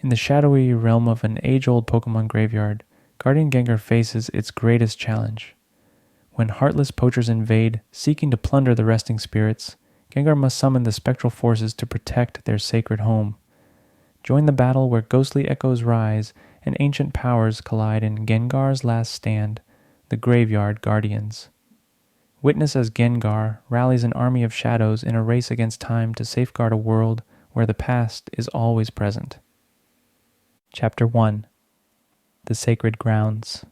In the shadowy realm of an age-old Pokemon graveyard, Guardian Gengar faces its greatest challenge. When heartless poachers invade, seeking to plunder the resting spirits, Gengar must summon the spectral forces to protect their sacred home. Join the battle where ghostly echoes rise and ancient powers collide in Gengar's last stand, the Graveyard Guardians. Witness as Gengar rallies an army of shadows in a race against time to safeguard a world where the past is always present. Chapter 1: The Sacred Grounds.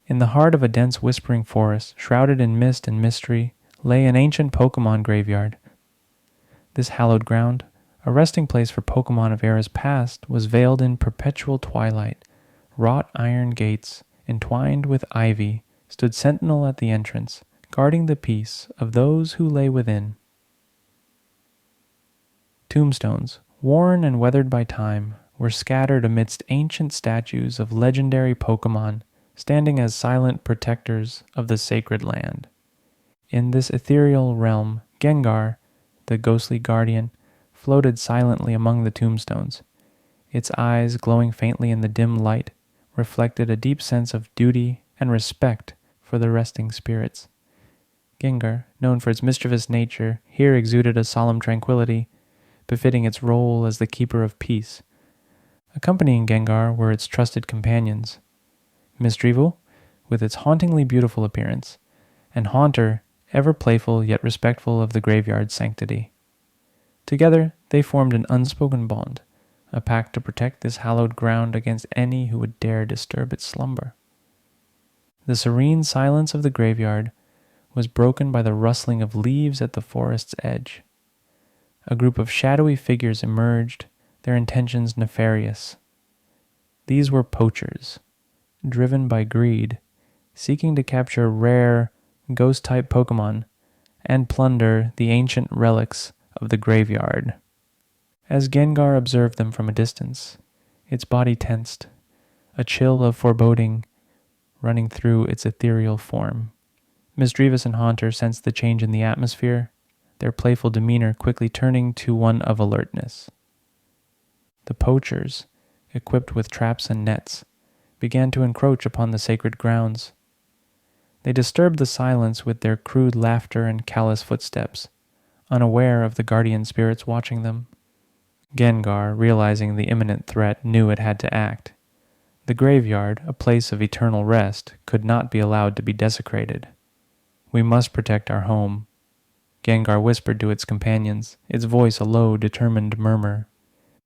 In the heart of a dense whispering forest, shrouded in mist and mystery, lay an ancient Pokemon graveyard. This hallowed ground, a resting place for Pokemon of eras past, was veiled in perpetual twilight. Wrought iron gates, entwined with ivy, stood sentinel at the entrance, guarding the peace of those who lay within. Tombstones, worn and weathered by time, were scattered amidst ancient statues of legendary Pokemon, standing as silent protectors of the sacred land. In this ethereal realm, Gengar, the ghostly guardian, floated silently among the tombstones. Its eyes, glowing faintly in the dim light, reflected a deep sense of duty and respect for the resting spirits. Gengar, known for its mischievous nature, here exuded a solemn tranquility, befitting its role as the keeper of peace. Accompanying Gengar were its trusted companions, Misdreavil, with its hauntingly beautiful appearance, and Haunter, ever playful yet respectful of the graveyard's sanctity. Together, they formed an unspoken bond, a pact to protect this hallowed ground against any who would dare disturb its slumber. The serene silence of the graveyard was broken by the rustling of leaves at the forest's edge. A group of shadowy figures emerged, their intentions nefarious. These were poachers, driven by greed, seeking to capture rare, ghost-type Pokemon and plunder the ancient relics of the graveyard. As Gengar observed them from a distance, its body tensed, a chill of foreboding running through its ethereal form. Misdreavus and Haunter sensed the change in the atmosphere, their playful demeanor quickly turning to one of alertness. The poachers, equipped with traps and nets, began to encroach upon the sacred grounds. They disturbed the silence with their crude laughter and callous footsteps, unaware of the guardian spirits watching them. Gengar, realizing the imminent threat, knew it had to act. The graveyard, a place of eternal rest, could not be allowed to be desecrated. "We must protect our home," Gengar whispered to its companions, its voice a low, determined murmur.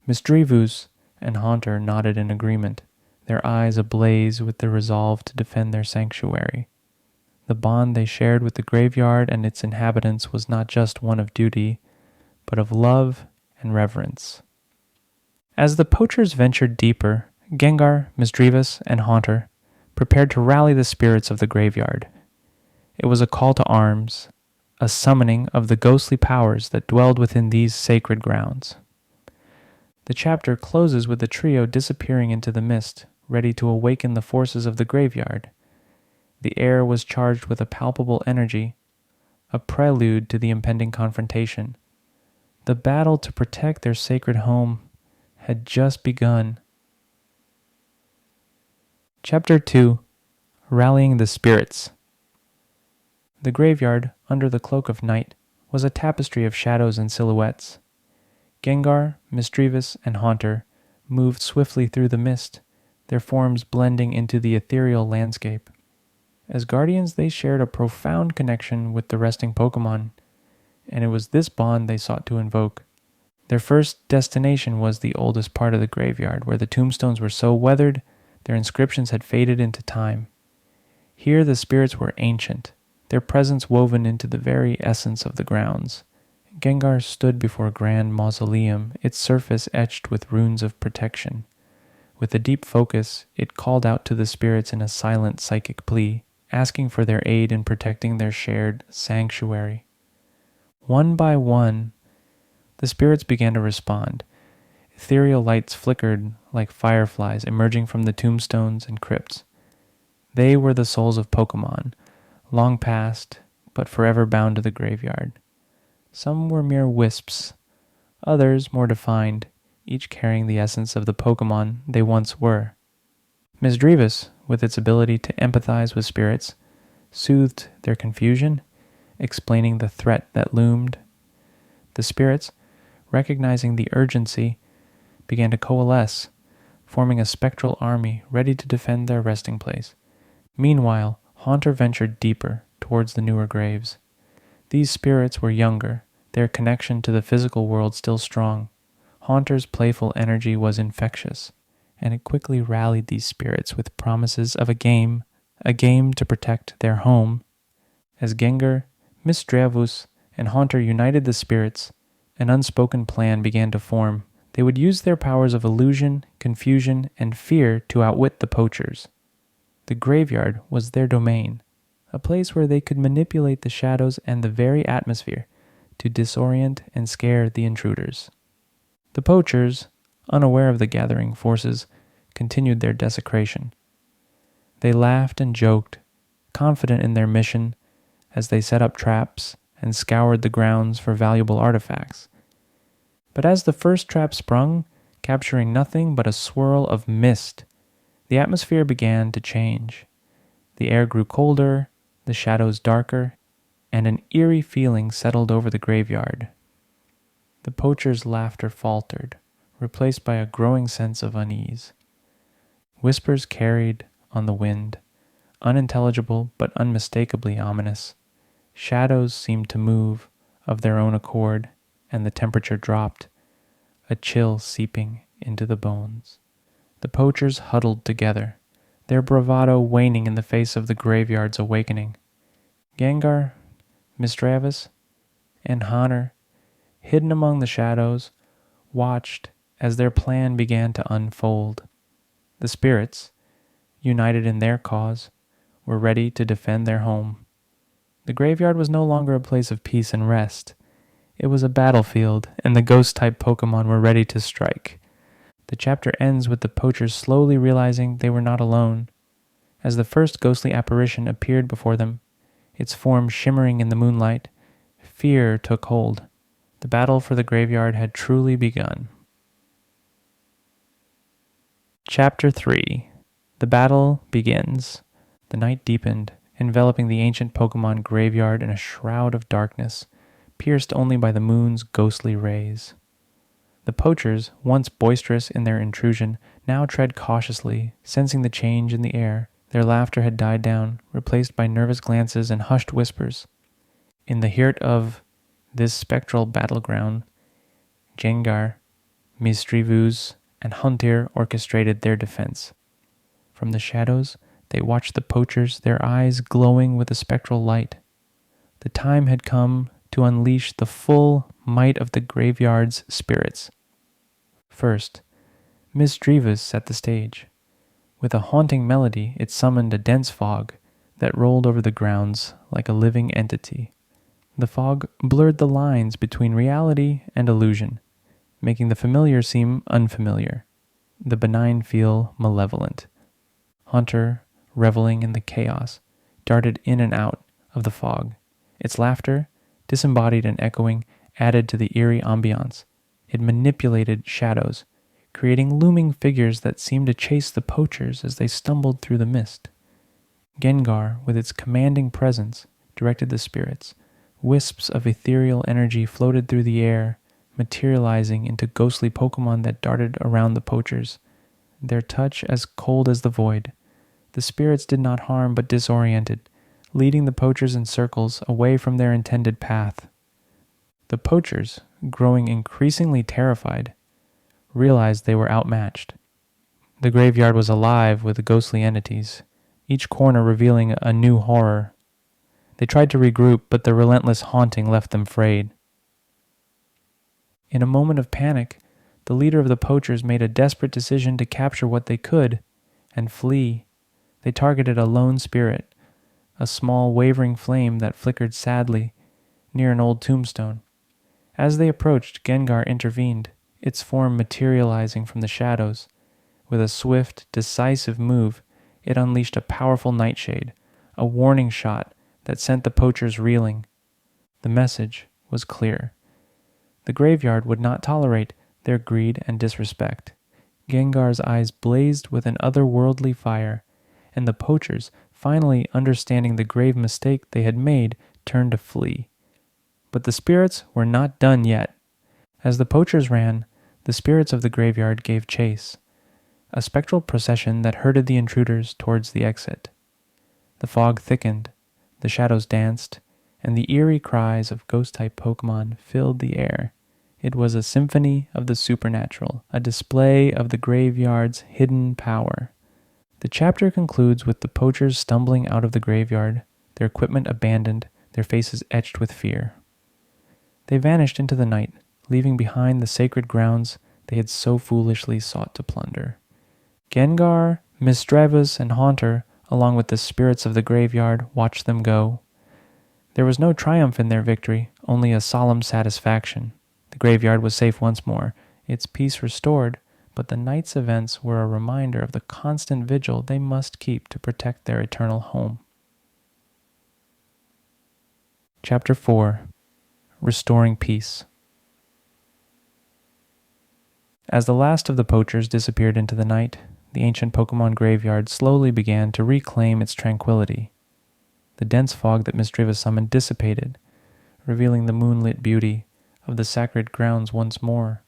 Misdreavus and Haunter nodded in agreement, their eyes ablaze with the resolve to defend their sanctuary. The bond they shared with the graveyard and its inhabitants was not just one of duty, but of love and reverence. As the poachers ventured deeper, Gengar, Misdreavus, and Haunter prepared to rally the spirits of the graveyard. It was a call to arms, a summoning of the ghostly powers that dwelled within these sacred grounds. The chapter closes with the trio disappearing into the mist, ready to awaken the forces of the graveyard. The air was charged with a palpable energy, a prelude to the impending confrontation. The battle to protect their sacred home had just begun. Chapter 2: Rallying the Spirits. The graveyard, under the cloak of night, was a tapestry of shadows and silhouettes. Gengar, Misdreavus, and Haunter moved swiftly through the mist, their forms blending into the ethereal landscape. As guardians, they shared a profound connection with the resting Pokemon, and it was this bond they sought to invoke. Their first destination was the oldest part of the graveyard, where the tombstones were so weathered, their inscriptions had faded into time. Here the spirits were ancient, their presence woven into the very essence of the grounds. Gengar stood before a grand mausoleum, its surface etched with runes of protection. With a deep focus, it called out to the spirits in a silent psychic plea, asking for their aid in protecting their shared sanctuary. One by one, the spirits began to respond. Ethereal lights flickered like fireflies emerging from the tombstones and crypts. They were the souls of Pokemon, long past, but forever bound to the graveyard. Some were mere wisps, others more defined, each carrying the essence of the Pokemon they once were. Misdreavus, with its ability to empathize with spirits, soothed their confusion, explaining the threat that loomed. The spirits, recognizing the urgency, began to coalesce, forming a spectral army ready to defend their resting place. Meanwhile, Haunter ventured deeper towards the newer graves. These spirits were younger, their connection to the physical world still strong. Haunter's playful energy was infectious, and it quickly rallied these spirits with promises of a game to protect their home. As Gengar, Misdreavus, and Haunter united the spirits, an unspoken plan began to form. They would use their powers of illusion, confusion, and fear to outwit the poachers. The graveyard was their domain, a place where they could manipulate the shadows and the very atmosphere to disorient and scare the intruders. The poachers, unaware of the gathering forces, continued their desecration. They laughed and joked, confident in their mission, as they set up traps and scoured the grounds for valuable artifacts. But as the first trap sprung, capturing nothing but a swirl of mist, the atmosphere began to change. The air grew colder, the shadows darker, and an eerie feeling settled over the graveyard. The poachers' laughter faltered, replaced by a growing sense of unease. Whispers carried on the wind, unintelligible but unmistakably ominous. Shadows seemed to move of their own accord, and the temperature dropped, a chill seeping into the bones. The poachers huddled together, their bravado waning in the face of the graveyard's awakening. Gengar, Misdreavus, and Haunter, hidden among the shadows, watched as their plan began to unfold. The spirits, united in their cause, were ready to defend their home. The graveyard was no longer a place of peace and rest. It was a battlefield, and the ghost-type Pokemon were ready to strike. The chapter ends with the poachers slowly realizing they were not alone. As the first ghostly apparition appeared before them, its form shimmering in the moonlight, fear took hold. The battle for the graveyard had truly begun. Chapter 3. The battle begins. The night deepened, enveloping the ancient Pokemon graveyard in a shroud of darkness, pierced only by the moon's ghostly rays. The poachers, once boisterous in their intrusion, now tread cautiously, sensing the change in the air. Their laughter had died down, replaced by nervous glances and hushed whispers. In the heart of this spectral battleground, Gengar, Misdreavus, and Haunter orchestrated their defense. From the shadows, they watched the poachers, their eyes glowing with a spectral light. The time had come to unleash the full might of the graveyard's spirits. First, Misdreavus set the stage. With a haunting melody, it summoned a dense fog that rolled over the grounds like a living entity. The fog blurred the lines between reality and illusion, making the familiar seem unfamiliar, the benign feel malevolent. Haunter, reveling in the chaos, darted in and out of the fog. Its laughter, disembodied and echoing, added to the eerie ambiance. It manipulated shadows, creating looming figures that seemed to chase the poachers as they stumbled through the mist. Gengar, with its commanding presence, directed the spirits. Wisps of ethereal energy floated through the air, materializing into ghostly Pokemon that darted around the poachers, their touch as cold as the void. The spirits did not harm but disoriented, leading the poachers in circles away from their intended path. The poachers, growing increasingly terrified, realized they were outmatched. The graveyard was alive with ghostly entities, each corner revealing a new horror. They tried to regroup, but the relentless haunting left them frayed. In a moment of panic, the leader of the poachers made a desperate decision to capture what they could and flee. They targeted a lone spirit, a small wavering flame that flickered sadly near an old tombstone. As they approached, Gengar intervened, its form materializing from the shadows. With a swift, decisive move, it unleashed a powerful nightshade, a warning shot that sent the poachers reeling. The message was clear. The graveyard would not tolerate their greed and disrespect. Gengar's eyes blazed with an otherworldly fire, and the poachers, finally understanding the grave mistake they had made, turned to flee. But the spirits were not done yet. As the poachers ran, the spirits of the graveyard gave chase, a spectral procession that herded the intruders towards the exit. The fog thickened, the shadows danced, and the eerie cries of ghost-type Pokemon filled the air. It was a symphony of the supernatural, a display of the graveyard's hidden power. The chapter concludes with the poachers stumbling out of the graveyard, their equipment abandoned, their faces etched with fear. They vanished into the night, leaving behind the sacred grounds they had so foolishly sought to plunder. Gengar, Misdreavus, and Haunter, along with the spirits of the graveyard, watched them go. There was no triumph in their victory, only a solemn satisfaction. The graveyard was safe once more, its peace restored, but the night's events were a reminder of the constant vigil they must keep to protect their eternal home. Chapter 4. Restoring Peace. As the last of the poachers disappeared into the night, the ancient Pokemon graveyard slowly began to reclaim its tranquility. The dense fog that Misdreavus summoned dissipated, revealing the moonlit beauty of the sacred grounds once more.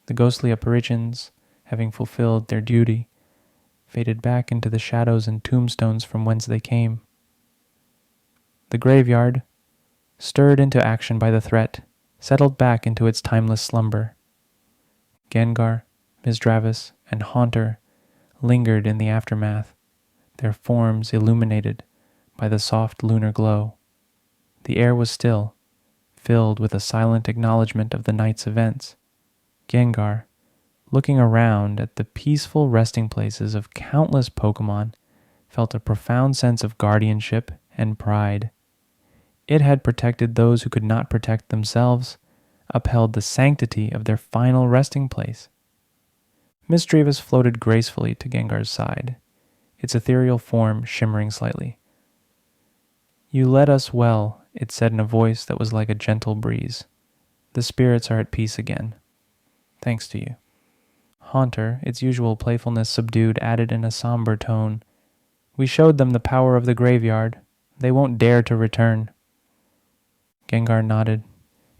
The ghostly apparitions, having fulfilled their duty, faded back into the shadows and tombstones from whence they came. The graveyard, stirred into action by the threat, settled back into its timeless slumber. Gengar, Misdreavus, and Haunter lingered in the aftermath, their forms illuminated by the soft lunar glow. The air was still, filled with a silent acknowledgement of the night's events. Gengar, looking around at the peaceful resting places of countless Pokemon, felt a profound sense of guardianship and pride. It had protected those who could not protect themselves, upheld the sanctity of their final resting place. Misdreavus floated gracefully to Gengar's side, its ethereal form shimmering slightly. "You led us well," it said in a voice that was like a gentle breeze. "The spirits are at peace again. Thanks to you." Haunter, its usual playfulness subdued, added in a somber tone, "We showed them the power of the graveyard. They won't dare to return." Gengar nodded,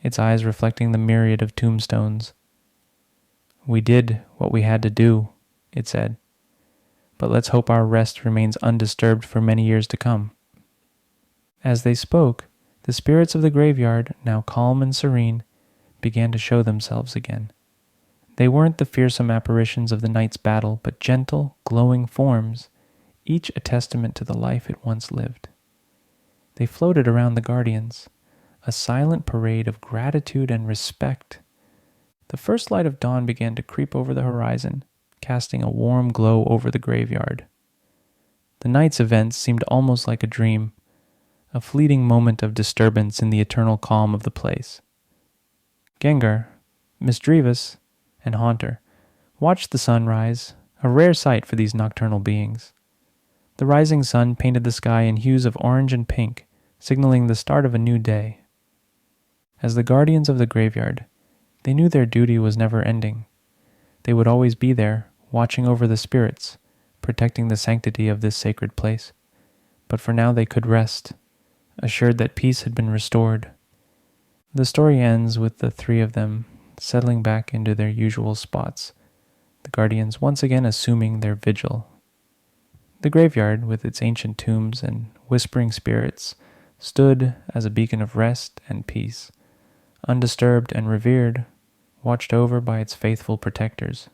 its eyes reflecting the myriad of tombstones. "We did what we had to do," it said, "but let's hope our rest remains undisturbed for many years to come." As they spoke, the spirits of the graveyard, now calm and serene, began to show themselves again. They weren't the fearsome apparitions of the night's battle, but gentle, glowing forms, each a testament to the life it once lived. They floated around the guardians, a silent parade of gratitude and respect. The first light of dawn began to creep over the horizon, casting a warm glow over the graveyard. The night's events seemed almost like a dream, a fleeting moment of disturbance in the eternal calm of the place. Gengar, Misdreavus, and Haunter watched the sun rise, a rare sight for these nocturnal beings. The rising sun painted the sky in hues of orange and pink, signaling the start of a new day. As the guardians of the graveyard, they knew their duty was never ending. They would always be there, watching over the spirits, protecting the sanctity of this sacred place. But for now they could rest, assured that peace had been restored. The story ends with the three of them settling back into their usual spots, the guardians once again assuming their vigil. The graveyard, with its ancient tombs and whispering spirits, stood as a beacon of rest and peace, undisturbed and revered, watched over by its faithful protectors.